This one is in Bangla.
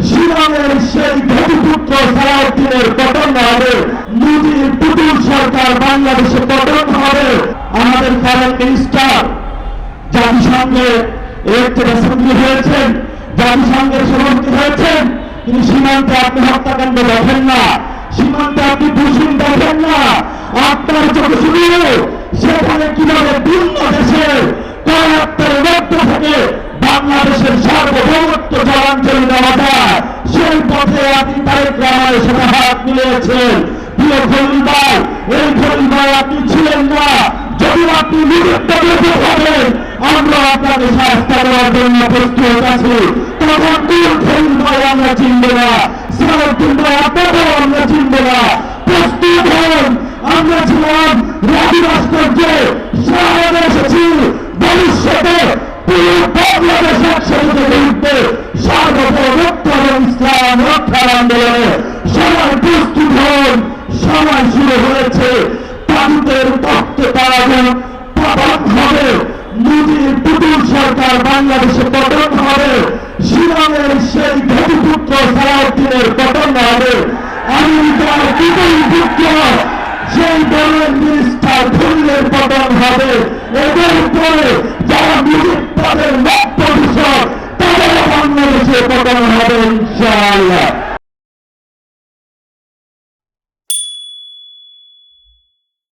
শিলংয়ের সেই ঘটিপুত্র সালাউদ্দিনের পতন হবে, মোদির পুতুল সরকার বাংলাদেশে পতন হবে। আমাদের ফরেন মিনিস্টার জাতিসংঘে ইলেকটেড অ্যাসেম্বলি হয়েছেন, জাতিসংঘের সভাপতি হয়েছেন, কিন্তু সীমান্তে আপনি হত্যাকাণ্ড দেখেন না, সীমান্তে আপনি দূষণ দেখেন না। আপনার চোখে শুধু সেখানে কিভাবে ভিন্ন দেশের কয়েকটার মধ্য থেকে বাংলাদেশের সার্বভৌমত্ব জলাঞ্জলি দেওয়া যায়, সেই পথে আপনি তারেক রহমানের সাথে হাত মিলিয়েছেন। প্রিয় খলিল ভাই, এই খলিল ভাই আপনি ছিলেন না, যদি আপনি নিরুত্তর হবেন আমরা আপনাকে শাস্তি দেওয়ার জন্য প্রস্তুত আছি। তখন কোন খলিল ভাই আমরা চিনব না, সালাউদ্দিন ভাই আপনাকেও আমরা চিনব না। প্রস্তুত হন, আমরা ছিলাম রাজু ভাস্কর্যে, সামনে এসেছি ভবিষ্যতে পুরো বাংলাদেশ একসাথে বিরুদ্ধে সার্বভৌমত্ব এবং ইসলাম রক্ষার আন্দোলনে সবাই প্রস্তুত হন। সময় শুরু হয়েছে, তাগুতের তত্ত্বে তারা পতন হবে, মোদির পুতুল সরকার বাংলাদেশে পতন হবে, শিলংয়ের সেই ঘটিপুত্র সালাউদ্দিনের পতন হবে, আমেরিকার বিপুল পুত্র সেই দলের মিনিস্টার খলিলের পতন হবে। এদের উপরে যারা মুজিব তাদের মত প্রতিশোধ তাদের বাংলাদেশে পতন হবে ইনশাআল্লাহ।